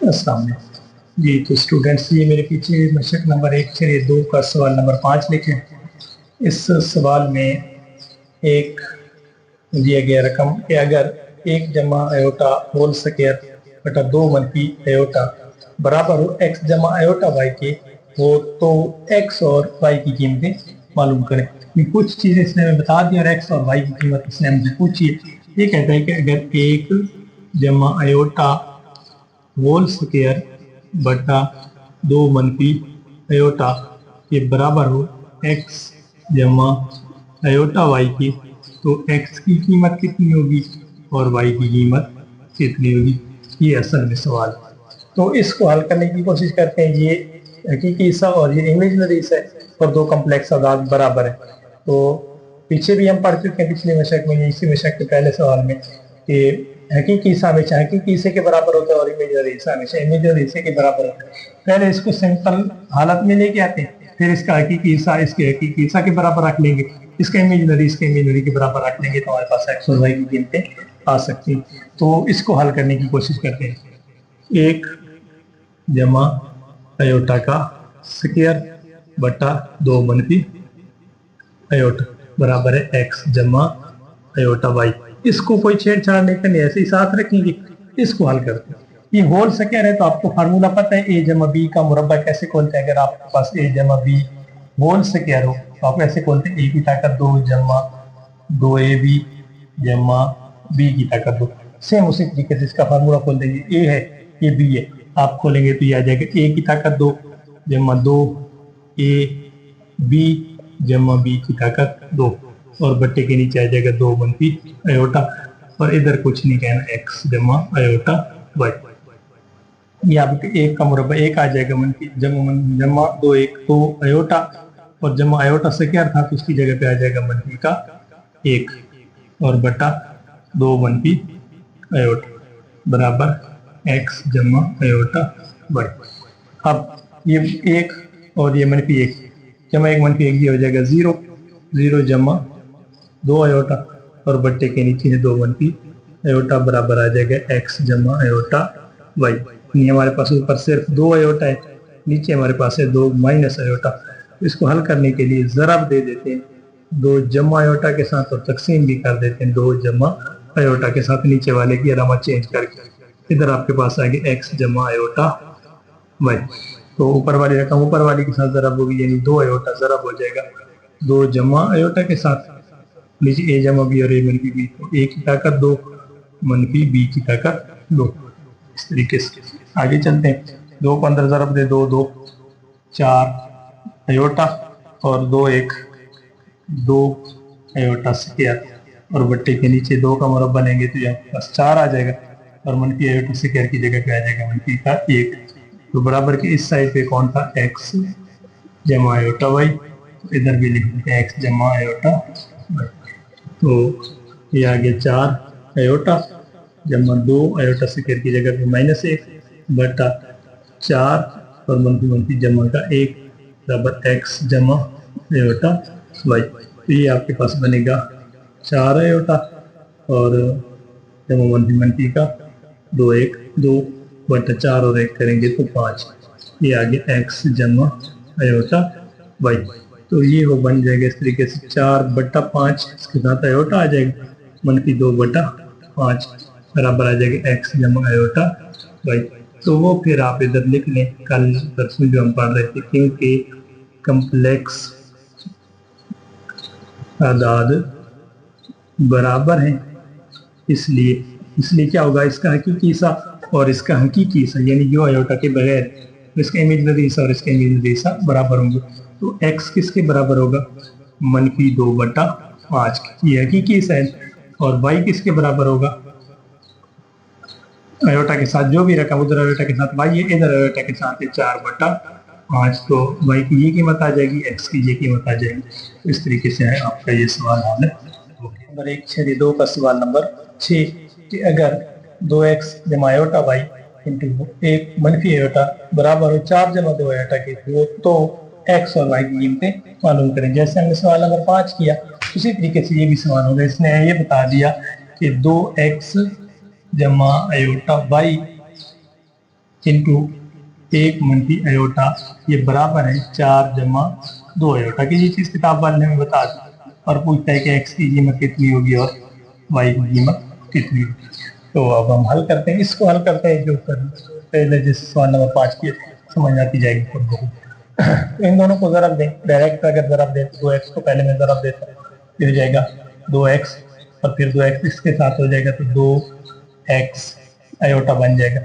अस्सलाम वालेकुम जी। तो स्टूडेंट्स, ये मेरे पीछे मशक नंबर 1/2 का सवाल नंबर 5 लिखें। इस सवाल में एक दिया गया रकम कि अगर 1 जमा अयोटा होल स्क्वायर बटा 2 मनफी अयोटा बराबर हो x जमा अयोटा y के हो तो x और y की कीमतें मालूम करें। ये कुछ चीजें इसने हमें बता दी और x और y की कीमत इसने हमसे पूछी है। ये कहता है कि अगर 1 जमा अयोटा होल स्क्वायर बटा 2 मनफी अयोटा के बराबर हो x जमा अयोटा y की, तो x की कीमत कितनी होगी और y की कीमत कितनी होगी। ये असल में सवाल है। तो इसको हल करने की कोशिश करते हैं। ये हकीकी हिस्सा और ये इमेजिनरी हिस्सा है और दो कम्प्लेक्स आदाद बराबर है। तो पीछे भी हम पढ़ चुके हैं पिछले मशक में, इसी मशक के पहले सवाल में, कि हकीकी हिस्सा हमेशा हकीकी हिस्से के बराबर होता है और इमेजिनरी हिस्सा हमेशा इमेजिनरी हिस्से के बराबर होता है। पहले इसको सिंपल हालत में लेके आते हैं, फिर इसका हकीकी हिस्सा इसके हकीकी हिस्सा के बराबर रख लेंगे, इसका इमेजिनरी के बराबर रख लेंगे, तो हमारे पास एक्स और वाई की कीमतें आ सकती हैं। तो इसको हल करने की कोशिश करते हैं। 1 जमा अयोटा का स्क्वायर बटा 2 मनफी अयोटा बराबर है x जमा अयोटा y। इसको कोई छेड़छाड़ नहीं करनी, ऐसे ही साथ रखेंगे। इसको हल करते हैं। ये होल स्क्वायर है तो आपको फार्मूला पता है, a जमा b का मुरब्बा कैसे खोलते हैं। अगर आपके पास a जमा b होल स्क्वायर हो तो आप ऐसे खोलते हैं, a की ताकत 2 जमा 2ab जमा b की ताकत 2। सेम उसी तरीके से इसका फार्मूला खोल देंगे। a है, ये b है, आप खोलेंगे तो ये आ जाएगा a की ताकत 2 जमा 2ab जमा b की ताकत 2 और बट्टे के नीचे आ जाएगा 2 मनफी अयोटा और इधर कुछ नहीं कहना, x जमा अयोटा y। ये आपके 1 का मुरब्बा 1 आ जाएगा, मनफी जमा 2 1 2 अयोटा और जमा अयोटा से क्या था तो उसकी जगह पे आ जाएगा मनफी का 1 और बटा 2 मनफी अयोटा बराबर x जमा अयोटा y। अब ये 1 और ये मनफी 1 जमा 1 मनफी 1 ये हो जाएगा 0 0 जमा 2 अयोटा और बट्टे के नीचे है 2 मनफी अयोटा बराबर आ जाएगा x जमा अयोटा y। हमारे पास ऊपर सिर्फ 2 अयोटा है, नीचे हमारे पास है 2 माइनस अयोटा। इसको हल करने के लिए ज़रब दे देते हैं 2 जमा अयोटा के साथ और तकसीम भी कर देते हैं 2 जमा अयोटा के साथ, नीचे वाले की अलामत चेंज करके। इधर आपके पास आ गया x जमा अयोटा y। तो ऊपर वाली रकम ऊपर वाली के साथ ज़रब होगी, यानी 2 अयोटा ज़रब हो जाएगा 2 जमा अयोटा के साथ, नीचे a जमा b और a मनफी b, तो a की ताकत 2 मनफी b की ताकत 2। इस तरीके से आगे चलते हैं। 2 को अंदर ज़रब दे, 2 2 4 अयोटा और 2 1 2 अयोटा स्क्वायर और बट्टे के नीचे 2 का मुरब्बा लेंगे तो यहाँ पास 4 आ जाएगा और मनफी अयोटा स्क्वायर की जगह पे आ जाएगा मनफी का 1। तो बराबर के इस साइड पे कौन था, x जमा अयोटा y, तो इधर भी लिख देते हैं x जमा अयोटा y। तो ये आ गया 4 अयोटा जमा 2 अयोटा स्क्वायर की जगह पे -1 बटा 4 और मनफी मनफी जमा का 1 बराबर x जमा अयोटा y। तो ये आपके पास बनेगा 4 अयोटा और जमा मनफी मनफी का 2 1 2 बटा 4 और 1 करेंगे तो 5। ये आ गया x जमा अयोटा y। तो ये वो बन जाएगा इस तरीके से 4 बटा 5, इसके साथ अयोटा आ जाएगा, मनफी 2 बटा 5 बराबर आ जाएगा x जमा अयोटा y। तो वो फिर आप इधर लिख लें, कल परसों जो हम पढ़ रहे थे, क्योंकि कम्प्लेक्स आदाद बराबर हैं इसलिए क्या होगा, इसका हकीकी हिस्सा और इसका हकीकी हिस्सा यानी जो अयोटा के बगैर इसका इमेजिनरी हिस्सा और इसका इमेजिनरी हिस्सा बराबर होंगे। तो x किसके बराबर होगा, मनफी 2 बटा 5 ये हकीकी हिस्सा है, और y किसके बराबर होगा, अयोटा के साथ जो भी रकम उधर अयोटा के साथ y है, इधर अयोटा के साथ है 4 बटा 5। तो y की ये कीमत आ जाएगी, x की ये कीमत आ जाएगी। तो इस तरीके से है आपका ये सवाल हल है। नंबर 1/2 का सवाल नंबर 6 कि अगर 2x जमा अयोटा y इंटू 1 मनफी अयोटा बराबर हो 4 जमा 2 अयोटा के तो x और y की कीमतें मालूम करें। जैसे हमने सवाल नंबर 5 किया उसी तरीके से ये भी सवाल होगा। इसने ये बता दिया कि 2x जमा अयोटा y इंटू 1 मनफी अयोटा, ये बराबर है 4 जमा 2 अयोटा की। ये चीज़ किताब वाले ने हमें बता दी और पूछता है कि एक्स की कीमत कितनी होगी और वाई की कीमत कितनी होगी। तो अब हम हल करते हैं, इसको हल करते हैं जो पहले जिस सवाल नंबर 5 की समझ आती जाएगी खुद बहुत। तो इन दोनों को ज़रब दें, डायरेक्ट अगर ज़रब दें तो 2x को पहले मैं ज़रब देता हूँ, फिर हो जाएगा 2x और फिर 2x इसके साथ हो जाएगा तो 2x अयोटा बन जाएगा।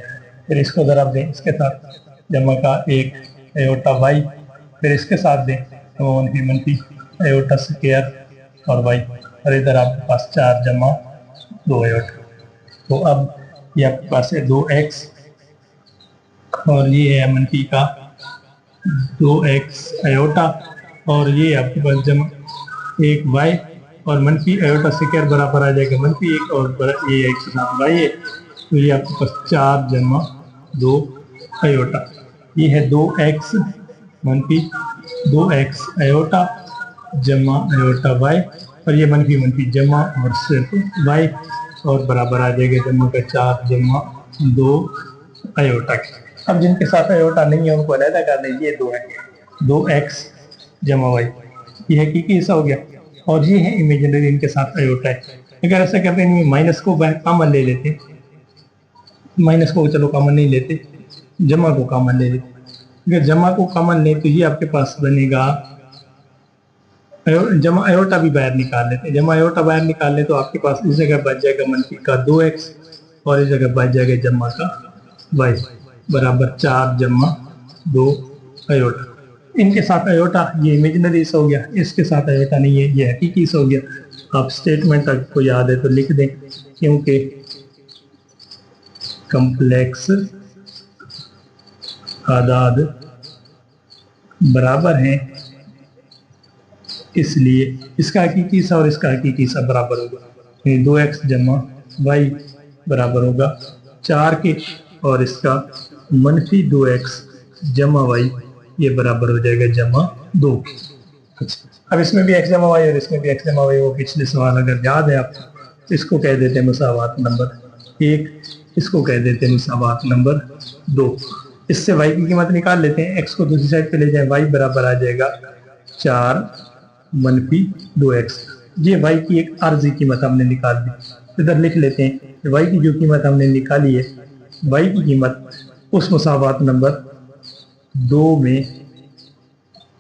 फिर इसको ज़रब दें इसके साथ, जमा का 1 अयोटा y, फिर इसके साथ दें तो मनफी अयोटा स्क्वायर और y, और इधर आपके पास 4 जमा 2 अयोटा। तो अब ये आपके पास है 2x और ये है मनफी का 2x अयोटा, और ये आपके पास जमा 1 y और मनफी अयोटा स्क्वायर बराबर आ जाएगा मनफी 1 और ये एक साथ y है, तो ये आपके पास 4 जमा 2 अयोटा। ये है 2x मनफी 2x अयोटा जमा अयोटा y, और ये मनफी जमा और सिर्फ y, और बराबर आ जाएगा जमा का 4 जमा 2 अयोटा की। अब जिनके साथ अयोटा नहीं है उनको अलग कर दें, ये 2 है 2x जमा y, ये हकीकी हिस्सा हो गया, और ये है इमेजिनरी, इनके साथ अयोटा है। अगर ऐसा करते हैं माइनस को कॉमन ले लेते, माइनस को चलो कॉमन नहीं लेते, जमा को कॉमन ले लेते। अगर जमा को कॉमन ले तो ये आपके पास बनेगा, जमा अयोटा भी बाहर निकाल लेते हैं, जमा अयोटा बाहर निकाल ले तो आपके पास इस जगह बच जाएगा मनफी का 2x और इस जगह बच जाएगा जमा का y बराबर 4 जमा 2 अयोटा। इनके साथ अयोटा, ये इमेजिनरी हिस्सा हो गया, इसके साथ अयोटा नहीं है, ये हकीकी हिस्सा हो गया। आप स्टेटमेंट आपको याद है तो लिख दें, क्योंकि कम्प्लेक्स आदाद बराबर हैं इसलिए इसका हकीकी हिस्सा और इसका हकीकी हिस्सा बराबर होगा। 2x जमा y बराबर होगा 4 के, और इसका मनफी 2x जमा y ये बराबर हो जाएगा जमा 2। अच्छा, अब इसमें भी x जमा y और इसमें भी x जमा y, वो पिछले सवाल अगर याद है आपको, इसको कह देते हैं मुसावात नंबर 1, इसको कह देते हैं मुसावात नंबर 2। इससे y की कीमत निकाल लेते हैं, x को दूसरी साइड पे ले जाएं, y बराबर आ जाएगा 4 मनफी 2x। ये y की एक आर्जी कीमत हमने निकाल दी, इधर लिख लेते हैं y की जो कीमत हमने निकाली है, y की कीमत उस मुसावात नंबर 2 में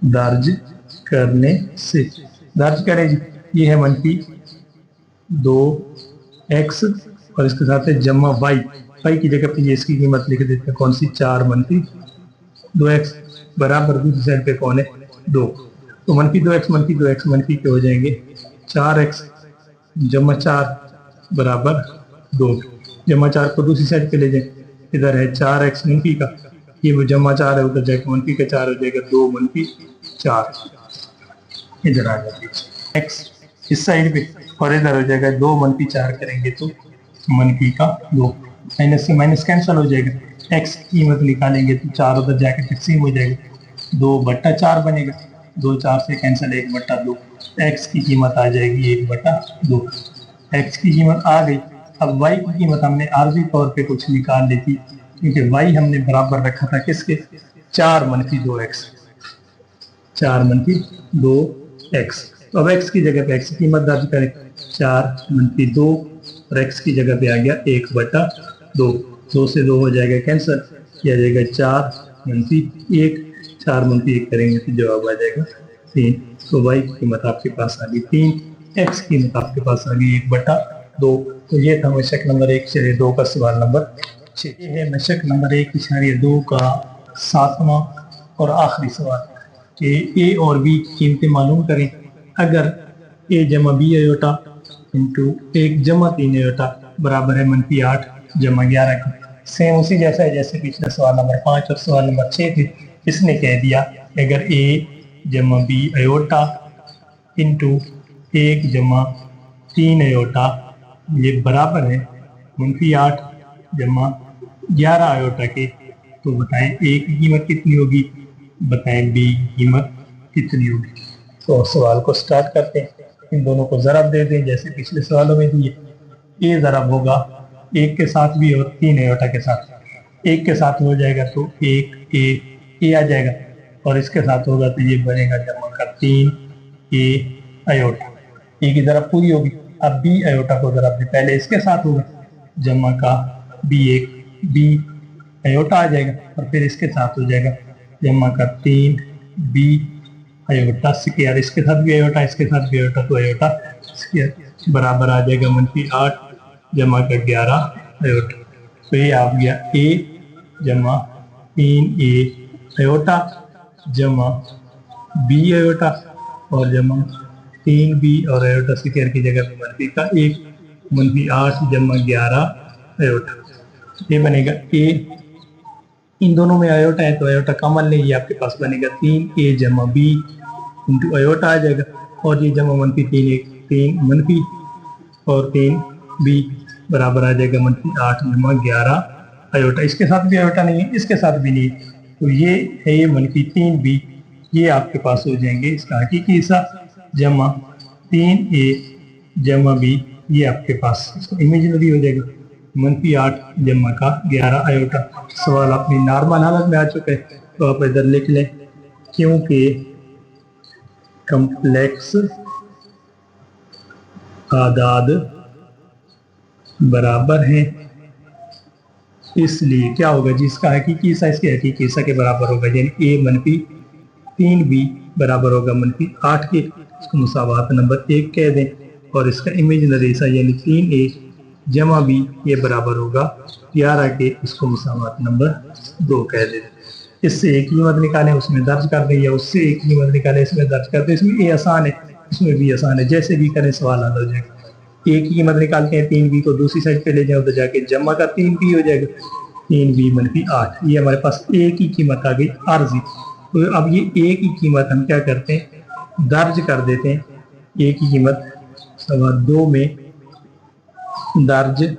दर्ज करने से, दर्ज करें जी, ये है मनफी 2x और इसके साथ है जमा y, y की जगह पे ये इसकी कीमत लिख देते हैं, कौन सी 4 मनफी 2x बराबर दूसरी साइड पे कौन है 2, तो मनफी 2x मनफी के हो जाएंगे 4x जमा 4 बराबर 2, जमा 4 को दूसरी साइड पे ले जाए, इधर है 4x मनफी का, ये जमा 4 है, उधर जाके मनफी का 4 हो जाएगा 2 मनफी 4, इधर आ जाएगा x इस साइड पे, और इधर हो जाएगा 2 मनफी 4 करेंगे तो मनफी का 2, माइनस से माइनस कैंसिल हो जाएगा, x की कीमत निकालेंगे तो 4 उधर जाके तकसीम हो जाएगा, 2/4 बनेगा, 2 4 से कैंसिल 1/2, x की कीमत आ जाएगी 1/2, x की कीमत आ गई। अब y की कीमत हमने आर्जी तौर पे कुछ निकाल ली थी, क्योंकि y हमने बराबर रखा था किसके, 4 मनफी 2x, 4 मनफी 2x। तो अब x की जगह पे x की कीमत दर्ज करें, 4 मनफी 2 और x की जगह पे आ गया 1/2, 2 से 2 हो जाएगा कैंसिल, किया जाएगा 4 मनफी 1, 4 मनफी 1 करेंगे तो जवाब आ जाएगा 3। तो y की कीमत आपके पास आ गई 3, x की कीमत आपके पास आ गई 1/2। तो ये था मशक नंबर 1/2 का सवाल नंबर 6। ये है मशक नंबर 1/2 का 7वां और आखिरी सवाल कि a और b की कीमतें मालूम करें अगर a जमा b अयोटा इंटू 1 जमा 3 अयोटा बराबर है मनफी 8 जमा 11 की। सेम उसी जैसा है जैसे पिछले सवाल नंबर 5 और सवाल नंबर 6 थे। इसने कह दिया अगर a जमा b अयोटा इंटू 1 जमा 3 अयोटा ये बराबर है मनफी 8 जमा 11 अयोटा के, तो बताएं a की कीमत कितनी होगी, बताएं b की कीमत कितनी होगी। तो सवाल को स्टार्ट करते हैं, इन दोनों को ज़रब दे दें जैसे पिछले सवालों में दिए। a ज़रब होगा 1 के साथ भी और 3 अयोटा के साथ, एक के साथ हो जाएगा तो एक ए आ जाएगा, और इसके साथ होगा तो ये बनेगा जमा का 3 ए अयोटा। ए की तरफ पूरी होगी। अब बी अयोटा को जरा पहले इसके साथ होगा, जमा का बी अयोटा आ जाएगा, और फिर इसके साथ हो जाएगा जमा का 3 बी अयोटा स्क्वायर। इसके साथ भी अयोटा, इसके साथ भी अयोटा, तो अयोटा स्क्वायर बराबर आ जाएगा -8 जमा का 11 अयोटा। तो ये आ गया ए जमा 3 ए अयोटा जमा बी अयोटा और जमा 3 बी और अयोटा स्क्वायर की जगह पे मनफी का 1 -8 जमा 11 अयोटा। ये बनेगा ए, इन दोनों में अयोटा है तो अयोटा कॉमन ले, ये आपके पास बनेगा 3 ए जमा बी इंटू अयोटा आ जाएगा, और ये जमा मनफी 3 मनफी और 3 बी बराबर आ जाएगा -8 जमा 11 अयोटा। इसके साथ भी अयोटा नहीं है, इसके साथ भी नहीं है, तो ये है ये -3 बी, ये आपके पास हो जाएंगे इसका हकीकी हिस्सा, जमा 3 ए जमा बी, ये आपके पास इमेजिनरी हो जाएगा -8 जमा का 11 अयोटा। सवाल अपनी नॉर्मल हालत में आ चुका है, तो आप इधर लिख लें, क्योंकि कम्प्लेक्स आदाद बराबर है इसलिए क्या होगा जी, इसका हकीकी हिस्सा इसके हकीकी हिस्सा के बराबर होगा, यानी ए -3 बी बराबर होगा -8 के। इसको मुसावात नंबर 1 कह दें, और इसका इमेजिनरी हिस्सा यानी 3 ए जमा बी ये बराबर होगा 11 के, इसको मुसावात नंबर 2 कह दें। इससे एक कीमत निकालें उसमें दर्ज कर दें, या उससे एक कीमत निकालें इसमें दर्ज कर दें। इसमें ए आसान है, इसमें बी आसान है, जैसे भी करें सवाल हल हो जाएगा। एक की कीमत निकालते हैं 3 बी को दूसरी साइड पे ले जाओ तो जाके जमा का 3 बी हो जाएगा, 3 बी -8। ये हमारे पास ए की कीमत आ गई आर्जी। तो अब ये ए की कीमत हम क्या करते हैं, दर्ज कर देते हैं। ए की कीमत सवाल 2 में दर्ज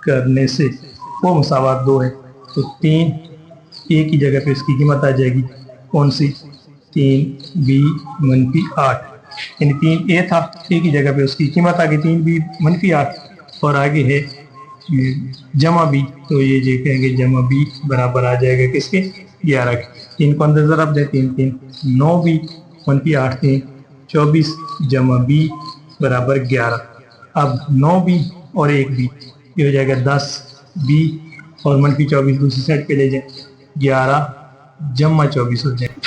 करने से वो मुसावात 2 है, तो 3 ए की जगह पे इसकी कीमत आ जाएगी कौन सी, 3 बी -8, यानी 3 ए था, ए की जगह पे उसकी कीमत आ गई 3 बी -8, और आगे है जमा बी, तो ये जो कहेंगे जमा बी बराबर आ जाएगा किसके, 11 के। 3 को अंदर ज़रा दे, 3 9 बी -8 3 24 जमा बी बराबर 11। अब 9 बी और 1 बी ये हो जाएगा 10 बी और -24 दूसरी साइड पे ले जाए, 11 जमा 24 हो जाएगा,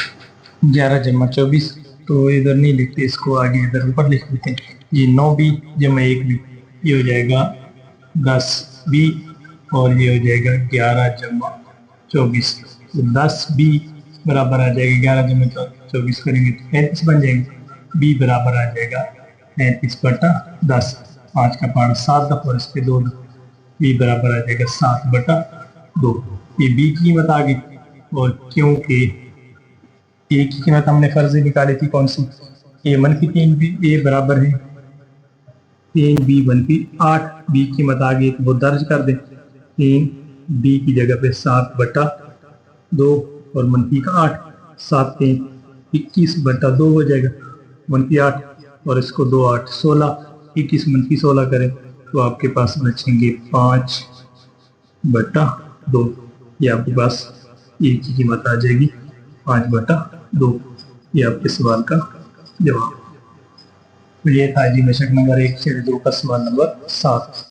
11 जमा 24। तो इधर नहीं लिखते इसको, आगे इधर ऊपर लिख देते हैं, ये 9 बी जमा 1 बी ये हो जाएगा 10 बी और ये हो जाएगा 11 जमा 24। तो 10 बी बराबर आ जाएगा 11 जमा 24 करेंगे तो 35 बन जाएंगे, बी बराबर आ जाएगा 35/10, 5 का पार्ट 7 दफा और इस पे 2 दफा, बी बराबर आ जाएगा 7/2। ये बी की कीमत आ गई, और क्योंकि ए की कीमत हमने फर्जी निकाली थी कौन सी, ए -3 बी, ए बराबर है 3 बी -8, बी की कीमत आ गई तो वो दर्ज कर दें, 3 बी की जगह पे 7/2 और -8, 7 3 21/2 हो जाएगा, -8 और इसको 2 8 16, 21 -16 करें तो आपके पास बचेंगे 5/2। ये आपके पास ए की कीमत आ जाएगी 5/2। ये आपके सवाल का जवाब। तो ये था जी बेशक नंबर 1 से 2 का सवाल नंबर 7।